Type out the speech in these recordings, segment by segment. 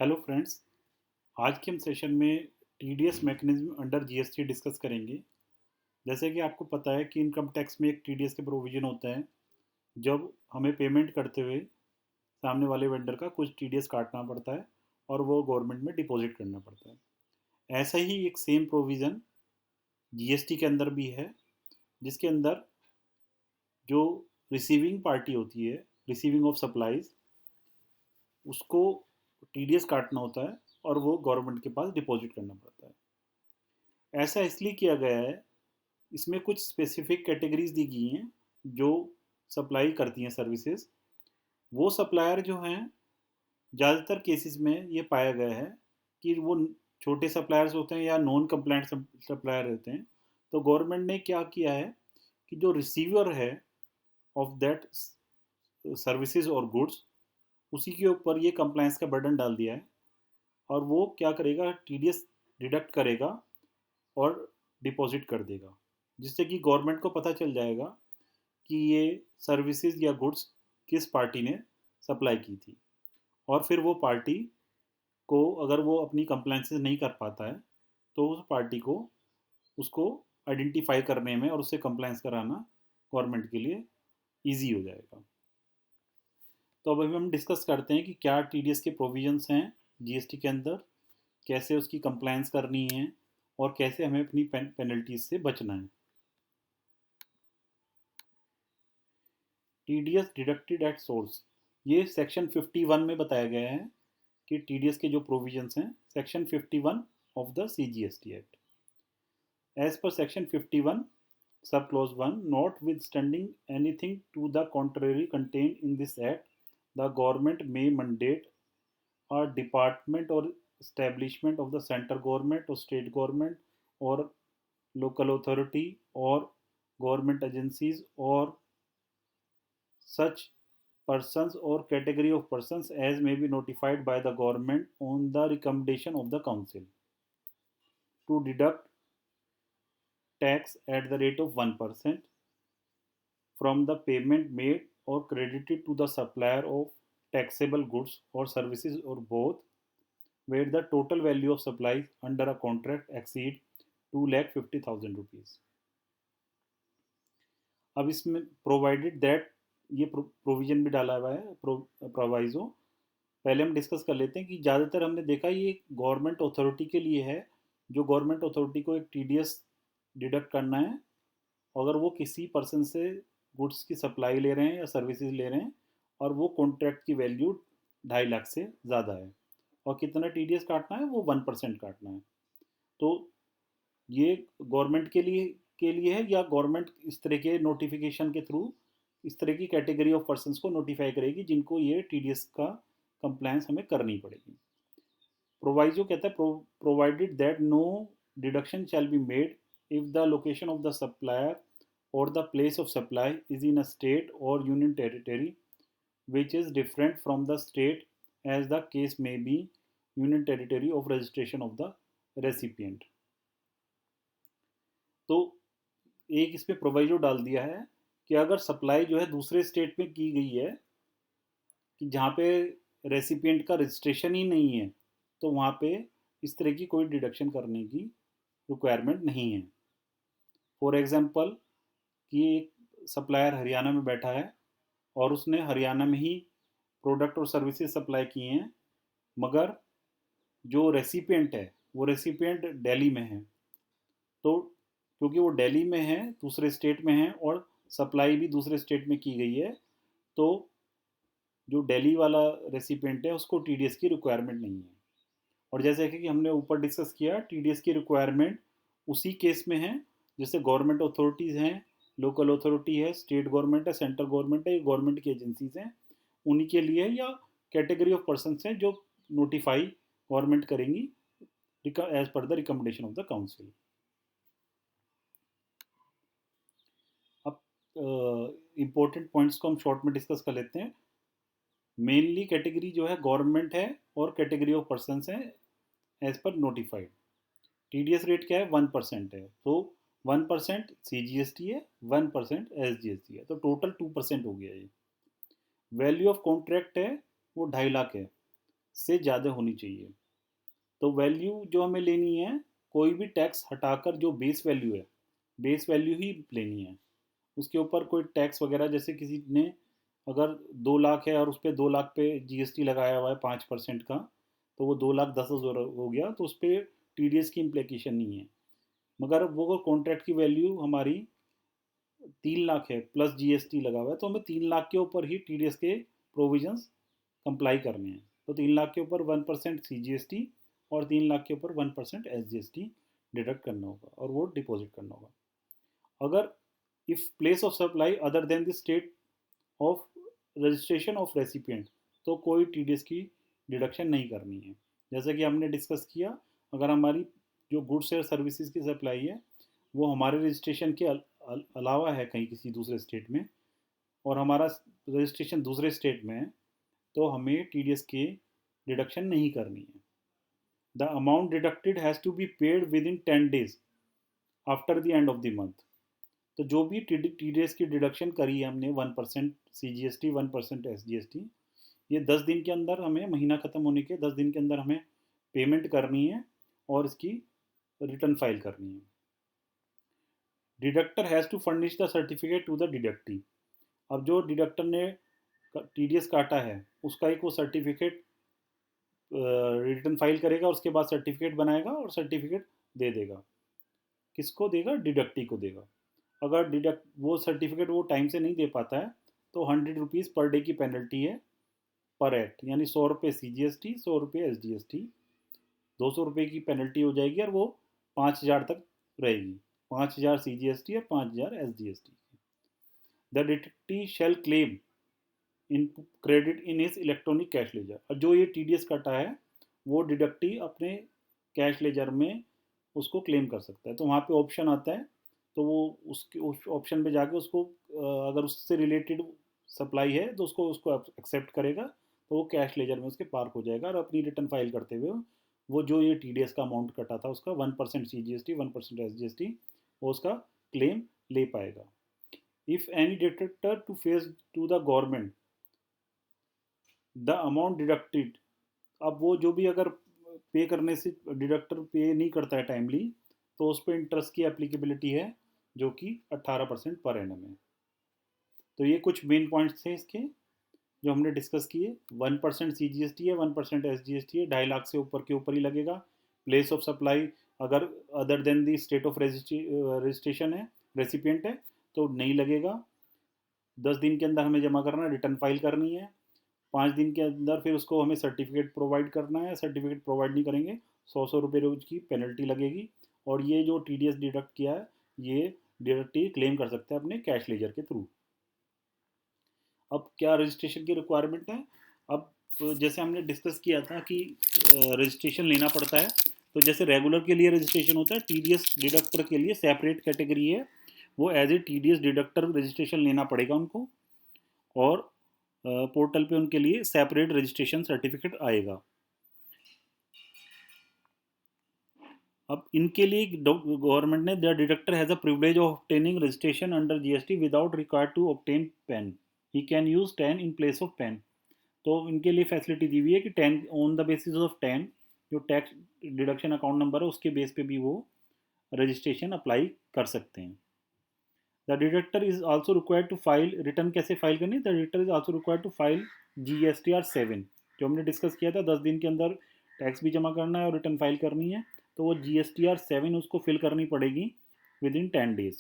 Hello friends. आज के हम सेशन में TDS mechanism under GST discuss करेंगे। जैसे कि आपको पता है कि इनकम टैक्स में एक टीडीएस के प्रोविज़न होता है। जब हमें पेमेंट करते हुए सामने वाले वेंडर का कुछ टीडीएस काटना पड़ता है और वो गवर्नमेंट में डिपॉजिट करना पड़ता है। ऐसा ही एक सेम प्रोविज़न जीएसटी के अंदर भी है, जिसके अंदर जो रिसीविंग पार्टी होती है, रिसीविंग ऑफ सप्लाईज, उसको टीडीएस काटना होता है और वो गवर्नमेंट के पास डिपॉजिट करना पड़ता है। ऐसा इसलिए किया गया है, इसमें कुछ स्पेसिफिक कैटेगरीज दी गई हैं जो सप्लाई करती हैं सर्विसेज। वो सप्लायर जो हैं, ज़्यादातर केसेस में ये पाया गया है कि वो छोटे सप्लायर्स होते हैं या नॉन कंप्लाइंट सप्लायर होते हैं। तो गवर्नमेंट ने क्या किया है कि जो रिसीवर है ऑफ दैट सर्विसेज और गुड्स, उसी के ऊपर ये कंप्लाइंस का बर्डन डाल दिया है और वो क्या करेगा, टीडीएस डिडक्ट करेगा और डिपॉजिट कर देगा, जिससे कि गवर्नमेंट को पता चल जाएगा कि ये सर्विसेज या गुड्स किस पार्टी ने सप्लाई की थी। और फिर वो पार्टी को, अगर वो अपनी कंप्लाइंसेस नहीं कर पाता है, तो उस पार्टी को उसको आइडेंटिफाई करने में और उससे कंप्लाइंस कराना गवर्नमेंट के लिए ईजी हो जाएगा। तो अब अभी हम डिस्कस करते हैं कि क्या टीडीएस के प्रोविजंस हैं जीएसटी के अंदर, कैसे उसकी कंप्लाइंस करनी है और कैसे हमें अपनी पेनल्टीज से बचना है। टीडीएस डिडक्टेड एट सोर्स, ये सेक्शन 51 में बताया गया है कि टीडीएस के जो प्रोविजंस हैं, section 51 of the CGST act. As per section 51 sub clause 1, notwithstanding anything to the contrary contained in this act, the government may mandate a department or establishment of the central government or state government or local authority or government agencies or such persons or category of persons as may be notified by the government on the recommendation of the council to deduct tax at the rate of 1% from the payment made or credited to the supplier of taxable goods or services or both, where the total value of supplies under a contract exceed 2,50,000 rupees. अब इसमें provided that, ये provision भी डाला हुआ है, proviso. पहले हम discuss कर लेते हैं कि ज़्यादातर हमने देखा ये गवर्नमेंट अथॉरिटी के लिए है, जो गवर्नमेंट अथॉरिटी को एक टीडीएस डिडक्ट करना है अगर वो किसी पर्सन से गुड्स की सप्लाई ले रहे हैं या सर्विसेज ले रहे हैं और वो कॉन्ट्रैक्ट की वैल्यू 2.5 लाख से ज़्यादा है, और कितना टीडीएस काटना है, वो 1% काटना है। तो ये गवर्नमेंट के लिए है, या गवर्नमेंट इस तरह के नोटिफिकेशन के थ्रू इस तरह की कैटेगरी ऑफ पर्सनस को नोटिफाई करेगी जिनको ये टीडीएस का कंप्लायंस हमें करनी पड़ेगी। प्रोवाइजो कहता है provided that no deduction shall be made if the location of the supplier or the place of supply is in a state or union territory which is different from the state as the case may be, union territory of registration of the recipient। तो एक इसमें proviso डाल दिया है कि अगर supply जो है दूसरे स्टेट में की गई है, कि जहाँ पे रेसिपिएंट का रजिस्ट्रेशन ही नहीं है, तो वहाँ पे इस तरह की कोई डिडक्शन करने की रिक्वायरमेंट नहीं है। फॉर एग्जांपल कि एक सप्लायर हरियाणा में बैठा है और उसने हरियाणा में ही प्रोडक्ट और सर्विसेज सप्लाई किए हैं, मगर जो रेसिपिएंट है वो रेसिपिएंट दिल्ली में है। तो क्योंकि वो दिल्ली में है, दूसरे स्टेट में है और सप्लाई भी दूसरे स्टेट में की गई है, तो जो दिल्ली वाला रेसिपिएंट है उसको टीडीएस की रिक्वायरमेंट नहीं है। और जैसे कि हमने ऊपर डिस्कस किया, टीडीएस की रिक्वायरमेंट उसी केस में है जैसे गवर्नमेंट अथॉरिटीज़ हैं, लोकल अथॉरिटी है, स्टेट गवर्नमेंट है, सेंट्रल गवर्नमेंट है, गवर्नमेंट की एजेंसीज हैं, उन्हीं के लिए, या कैटेगरी ऑफ पर्सन हैं जो नोटिफाई गवर्नमेंट करेंगी as per the recommendation of the council. अब इम्पोर्टेंट पॉइंट्स को हम शॉर्ट में डिस्कस कर लेते हैं। मेनली कैटेगरी जो है गवर्नमेंट है और कैटेगरी ऑफ पर्सन है as per notified. TDS rate क्या है, 1% है, तो 1% सीजीएसटी है, 1% एसजीएसटी है, तो टोटल 2% हो गया। ये वैल्यू ऑफ कॉन्ट्रैक्ट है वो 2.5 लाख है, से ज़्यादा होनी चाहिए। तो वैल्यू जो हमें लेनी है, कोई भी टैक्स हटाकर जो बेस वैल्यू है, बेस वैल्यू ही लेनी है। उसके ऊपर कोई टैक्स वगैरह, जैसे किसी ने अगर 2 लाख है और उस पर 2 लाख पे जीएसटी लगाया हुआ है 5% का, तो वो 2,10,000 हो गया, तो उस पर टीडीएस की इम्प्लीकेशन नहीं है। मगर वो कॉन्ट्रैक्ट की वैल्यू हमारी 3 लाख है प्लस जीएसटी लगा हुआ है, तो हमें 3 लाख के ऊपर ही टीडीएस के प्रोविजंस कंप्लाई करने हैं। तो 3 लाख के ऊपर 1% CGST और 3 लाख के ऊपर 1% SGST डिडक्ट करना होगा और वो डिपॉजिट करना होगा। अगर if place of supply other than the state of registration of recipient, तो कोई टीडीएस की डिडक्शन नहीं करनी है। जैसे कि हमने डिस्कस किया, अगर हमारी जो गुड्स या सर्विसेज की सप्लाई है वो हमारे रजिस्ट्रेशन के अलावा है कहीं किसी दूसरे स्टेट में, और हमारा रजिस्ट्रेशन दूसरे स्टेट में है, तो हमें टीडीएस की डिडक्शन नहीं करनी है। The amount deducted has to be paid within 10 days after the end of the month. तो जो भी टीडीएस की डिडक्शन करी है हमने, 1% CGST, 1% SGST, ये 10 दिन के अंदर, हमें महीना ख़त्म होने के 10 दिन के अंदर हमें पेमेंट करनी है और इसकी रिटर्न फाइल करनी है। Deductor has to furnish the certificate to the deductee. अब जो डिडक्टर ने टीडीएस काटा है उसका एक वो सर्टिफिकेट रिटर्न फाइल करेगा, उसके बाद सर्टिफिकेट बनाएगा और सर्टिफिकेट दे देगा। किसको देगा? डिडक्टी को देगा। अगर डिडक्ट वो सर्टिफिकेट वो टाइम से नहीं दे पाता है तो 100 रुपीज़ पर डे की पेनल्टी है पर एक्ट, यानी 100 रुपये CGST, 100 रुपये SGST, 200 रुपये की पेनल्टी हो जाएगी और वो 5,000 तक रहेगी। 5,000 CGST और 5,000 SGST। The deductee shall claim in credit in his electronic cash ledger. और जो ये TDS कटा है वो डिडक्टी अपने कैश लेजर में उसको क्लेम कर सकता है। तो वहाँ पे ऑप्शन आता है, तो वो उसके उस ऑप्शन पे जाके उसको अगर उससे रिलेटेड सप्लाई है तो उसको उसको एक्सेप्ट करेगा, तो वो कैश लेजर में उसके पार्क हो जाएगा और अपनी रिटर्न फाइल करते हुए वो जो ये TDS का अमाउंट कटा था उसका 1% CGST, 1% SGST, वो उसका क्लेम ले पाएगा। If any deductor to face to the government the amount deducted, अब वो जो भी अगर पे करने से डिडक्टर पे नहीं करता है टाइमली, तो उस पर इंटरेस्ट की एप्लीकेबिलिटी है जो कि 18% पर एनम है। तो ये कुछ मेन पॉइंट्स थे इसके जो हमने डिस्कस किए। 1% CGST है, 1% SGST है, 2.5 लाख से ऊपर के ऊपर ही लगेगा। प्लेस ऑफ सप्लाई अगर other than the state of registration है, रेसिपिएंट है, तो नहीं लगेगा। 10 दिन के अंदर हमें जमा करना है, रिटर्न फाइल करनी है। 5 दिन के अंदर फिर उसको हमें सर्टिफिकेट प्रोवाइड करना है। सर्टिफिकेट प्रोवाइड नहीं करेंगे 100 रुपये रोज की पेनल्टी लगेगी। और ये जो TDS डिडक्ट किया है ये डिडक्टी क्लेम कर सकते हैं अपने कैश लेजर के थ्रू। अब क्या रजिस्ट्रेशन की रिक्वायरमेंट है? अब जैसे हमने डिस्कस किया था कि रजिस्ट्रेशन लेना पड़ता है, तो जैसे रेगुलर के लिए रजिस्ट्रेशन होता है, TDS डिडक्टर के लिए सेपरेट कैटेगरी है, वो as a TDS deductor registration लेना पड़ेगा उनको, और पोर्टल पे उनके लिए सेपरेट रजिस्ट्रेशन सर्टिफिकेट आएगा। अब इनके लिए गवर्नमेंट ने the deductor has a privilege of obtaining registration under GST without required to obtain PAN. He can use 10 in place of PAN. तो इनके लिए फैसिलिटी दी हुई है कि 10 ऑन द बेसिस ऑफ 10 जो टैक्स डिडक्शन अकाउंट नंबर है उसके base पे भी वो रजिस्ट्रेशन अप्लाई कर सकते हैं। The deductor is also required to file, return कैसे फाइल करनी है? The deductor is also required to file GSTR 7, जो हमने डिस्कस किया था। 10 दिन के अंदर टैक्स भी जमा करना है और रिटर्न फाइल करनी है, तो वो GSTR 7 उसको फिल करनी पड़ेगी with in 10 days।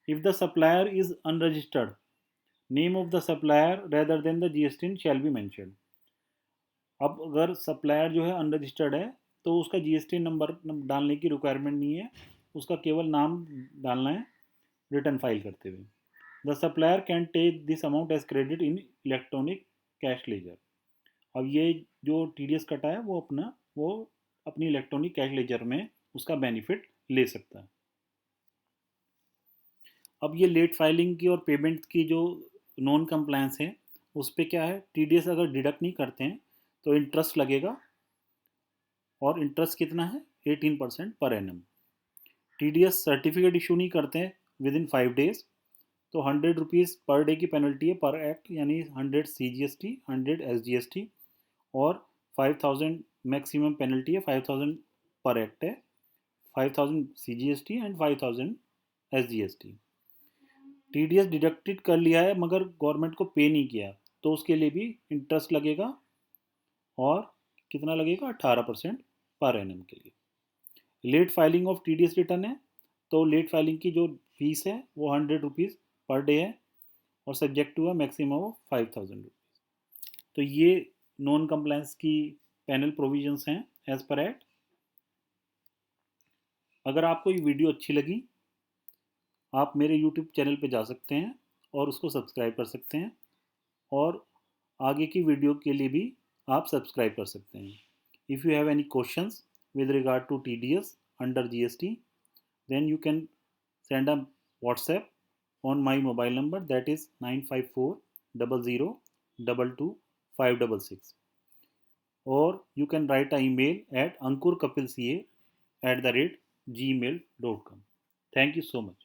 If the supplier is unregistered, name of the supplier rather than the GST shall be mentioned. अब अगर सप्लायर जो है अनरजिस्टर्ड है तो उसका GST नंबर डालने की रिक्वायरमेंट नहीं है, उसका केवल नाम डालना है रिटर्न फाइल करते हुए। The supplier can take this amount as credit in electronic cash ledger. अब ये जो TDS कटा है वो अपनी इलेक्ट्रॉनिक कैश लेजर में उसका बेनिफिट ले सकता है। अब ये लेट फाइलिंग की और पेमेंट की जो नॉन कंप्लायंस है उस पर क्या है, TDS अगर डिडक्ट नहीं करते हैं तो इंटरेस्ट लगेगा, और इंटरेस्ट कितना है? 18% per annum. TDS certificate issue नहीं करते हैं विद इन 5 days, तो 100 रुपीज़ पर डे की पेनल्टी है पर एक्ट, यानी 100 CGST, 100 SGST और 5000 मैक्सिमम पेनल्टी है, 5000 पर एक्ट है, 5000 CGST and 5000 SGST। TDS deducted कर लिया है मगर गवर्नमेंट को पे नहीं किया, तो उसके लिए भी इंटरेस्ट लगेगा, और कितना लगेगा, 18% पर एनम के लिए। Late filing of TDS return है, तो लेट फाइलिंग की जो फीस है वो 100 रुपीज़ पर डे है, और सब्जेक्ट टू है मैक्सिमम ऑफ 5000 रुपीज़। तो ये नॉन कंप्लायंस की पैनल प्रोविजंस हैं एज पर एक्ट। अगर आपको ये वीडियो अच्छी लगी, आप मेरे यूट्यूब चैनल पे जा सकते हैं और उसको सब्सक्राइब कर सकते हैं, और आगे की वीडियो के लिए भी आप सब्सक्राइब कर सकते हैं। If you have any questions with regard to TDS under GST, then you can send a WhatsApp on my mobile number, that is 954 00 22 566, or you can write an email at ankurkapilca@gmail.com. Thank you so much.